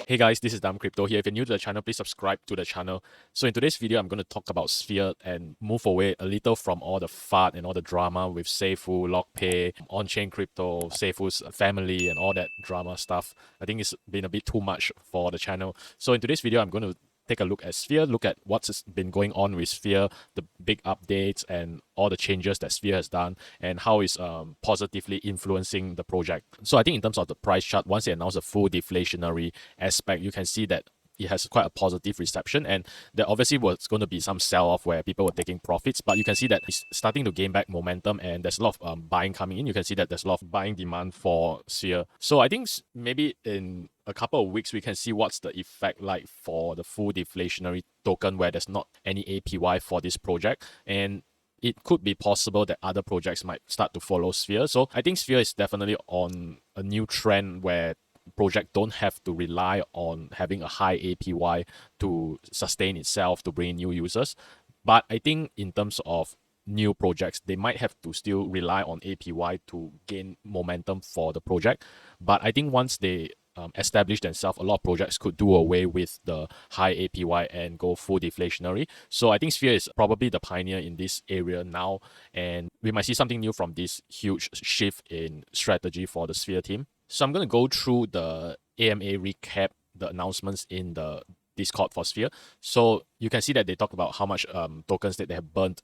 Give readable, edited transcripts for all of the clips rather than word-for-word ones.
Hey guys, this is Dam Crypto here. If you're new to the channel, please subscribe to the channel. So in today's video, I'm going to talk about Sphere and move away a little from all the FUD and all the drama with Seifu, LockPay, on-chain crypto, Seifu's family and all that drama stuff. I think it's been a bit too much for the channel. So in today's video, I'm going to take a look at Sphere, look at what's been going on with Sphere, the big updates and all the changes that Sphere has done and how it's positively influencing the project. So I think in terms of the price chart, once they announce a full deflationary aspect, you can see that it has quite a positive reception, and there obviously was going to be some sell-off where people were taking profits, but you can see that it's starting to gain back momentum and there's a lot of buying coming in. You can see that there's a lot of buying demand for Sphere. So I think maybe in a couple of weeks we can see what's the effect like for the full deflationary token where there's not any APY for this project, and it could be possible that other projects might start to follow Sphere. So I think Sphere is definitely on a new trend where project don't have to rely on having a high APY to sustain itself, to bring in new users. But I think in terms of new projects, they might have to still rely on APY to gain momentum for the project. But I think once they establish themselves, a lot of projects could do away with the high APY and go full deflationary. So I think Sphere is probably the pioneer in this area now, and we might see something new from this huge shift in strategy for the Sphere team. So I'm going to go through the AMA recap, the announcements in the Discord for Sphere. So you can see that they talk about how much tokens that they have burnt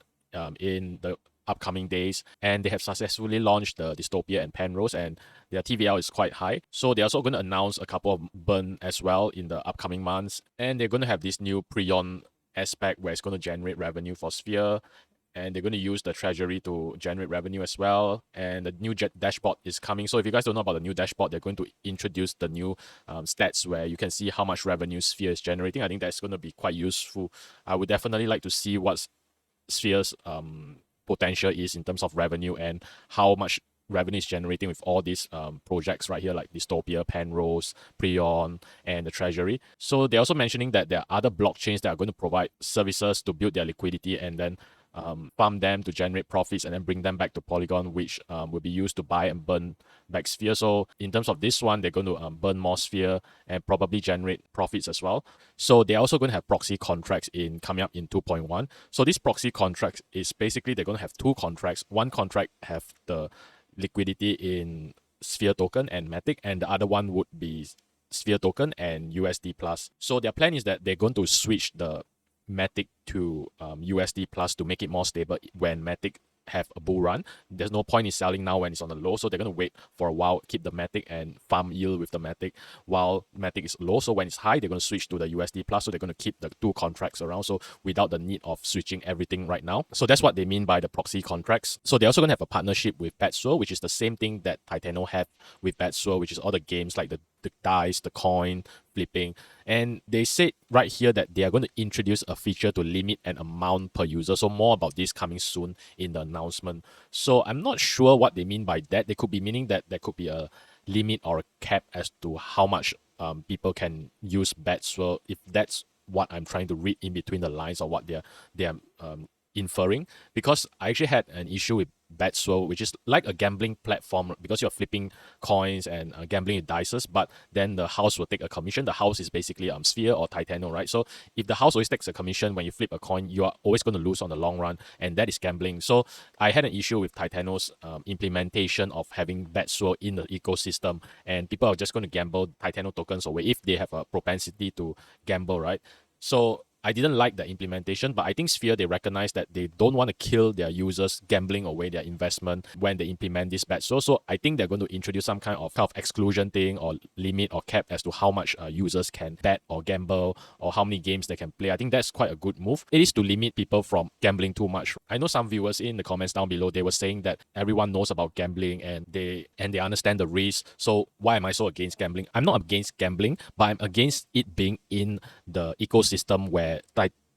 in the upcoming days, and they have successfully launched the Dystopia and Penrose, and their TVL is quite high. So they're also going to announce a couple of burn as well in the upcoming months, and they're going to have this new Prion aspect where it's going to generate revenue for Sphere, and they're going to use the treasury to generate revenue as well. And the new dashboard is coming. So if you guys don't know about the new dashboard, they're going to introduce the new stats where you can see how much revenue Sphere is generating. I think that's going to be quite useful. I would definitely like to see what Sphere's potential is in terms of revenue and how much revenue is generating with all these projects right here, like Dystopia, Penrose, Prion, and the Treasury. So they're also mentioning that there are other blockchains that are going to provide services to build their liquidity and then farm them to generate profits and then bring them back to Polygon, which will be used to buy and burn back Sphere. So in terms of this one, they're going to burn more Sphere and probably generate profits as well. So they're also going to have proxy contracts coming up in 2.1. So this proxy contracts is basically they're going to have two contracts. One contract have the liquidity in Sphere token and Matic, and the other one would be Sphere token and USD plus. So their plan is that they're going to switch the Matic to USD plus to make it more stable when Matic have a bull run. There's no point in selling now when it's on the low, so they're going to wait for a while, keep the Matic and farm yield with the Matic while Matic is low. So when it's high, they're going to switch to the USD plus, so they're going to keep the two contracts around, so without the need of switching everything right now. So that's what they mean by the proxy contracts. So they're also going to have a partnership with BetSwell, which is the same thing that Titano have with BetSwell, which is all the games like the dice, the coin flipping. And they said right here that they are going to introduce a feature to limit an amount per user. So more about this coming soon in the announcement. So I'm not sure what they mean by that. They could be meaning that there could be a limit or a cap as to how much people can use BetSwell, if that's what I'm trying to read in between the lines or what they're inferring. Because I actually had an issue with BetSwell, which is like a gambling platform because you're flipping coins and gambling with dices, but then the house will take a commission. The house is basically Sphere or Titano, right? So if the house always takes a commission when you flip a coin, you are always going to lose on the long run, and that is gambling. So I had an issue with Titano's implementation of having BetSwell in the ecosystem, and people are just going to gamble Titano tokens away if they have a propensity to gamble, right? So I didn't like the implementation, but I think Sphere, they recognize that they don't want to kill their users gambling away their investment when they implement this BetSwell. So I think they're going to introduce some kind of exclusion thing or limit or cap as to how much users can bet or gamble or how many games they can play. I think that's quite a good move. It is to limit people from gambling too much. I know some viewers in the comments down below, they were saying that everyone knows about gambling and they understand the risk. So why am I so against gambling? I'm not against gambling, but I'm against it being in the ecosystem where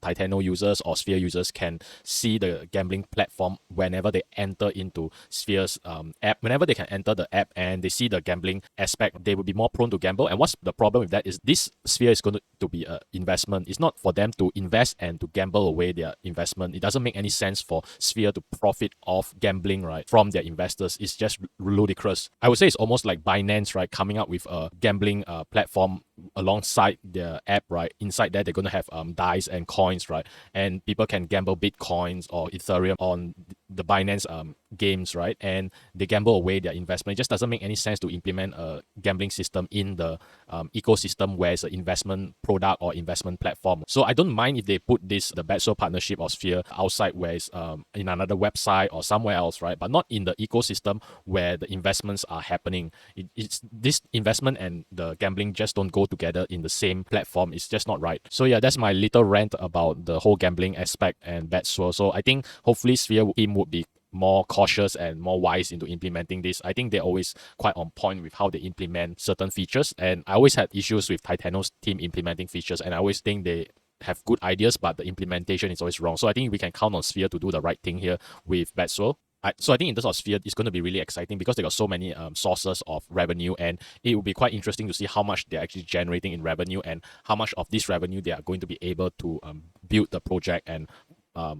Titano users or Sphere users can see the gambling platform whenever they enter into Sphere's app. Whenever they can enter the app and they see the gambling aspect, they will be more prone to gamble. And what's the problem with that is this Sphere is going to be an investment. It's not for them to invest and to gamble away their investment. It doesn't make any sense for Sphere to profit off gambling, right, from their investors. It's just ludicrous. I would say it's almost like Binance, right, coming up with a gambling platform alongside their app, right? Inside there, they're going to have dice and coins, right? And people can gamble Bitcoins or Ethereum on the Binance games, right? And they gamble away their investment. It just doesn't make any sense to implement a gambling system in the ecosystem where it's an investment product or investment platform. So I don't mind if they put the BetSo partnership or Sphere outside where it's in another website or somewhere else, right? But not in the ecosystem where the investments are happening. It's this investment and the gambling just don't go together in the same platform. It's just not right. So yeah, that's my little rant about the whole gambling aspect and BetSo. So I think hopefully Sphere team would be more cautious and more wise into implementing this. I think they're always quite on point with how they implement certain features. And I always had issues with Titano's team implementing features, and I always think they have good ideas, but the implementation is always wrong. So I think we can count on Sphere to do the right thing here with BetSo. So I think in terms of Sphere, it's going to be really exciting because they got so many sources of revenue, and it will be quite interesting to see how much they're actually generating in revenue and how much of this revenue they are going to be able to build the project and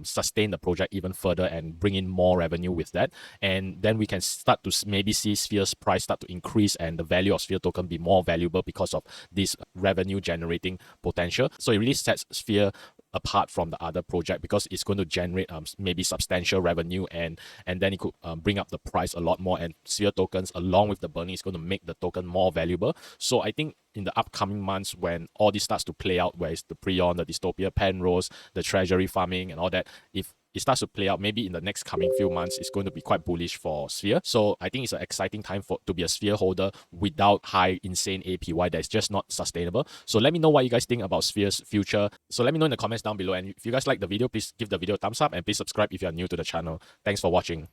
sustain the project even further and bring in more revenue with that. And then we can start to maybe see Sphere's price start to increase and the value of Sphere token be more valuable because of this revenue generating potential. So it really sets Sphere apart from the other project because it's going to generate maybe substantial revenue, and then it could bring up the price a lot more, and Sphere tokens along with the burning is going to make the token more valuable. So I think in the upcoming months when all this starts to play out, where it's the Prion, the Dystopia, Penrose, the treasury farming and all that, if it starts to play out, maybe in the next coming few months, it's going to be quite bullish for Sphere. So I think it's an exciting time to be a Sphere holder without high, insane APY that's just not sustainable. So let me know what you guys think about Sphere's future. So let me know in the comments down below. And if you guys like the video, please give the video a thumbs up and please subscribe if you are new to the channel. Thanks for watching.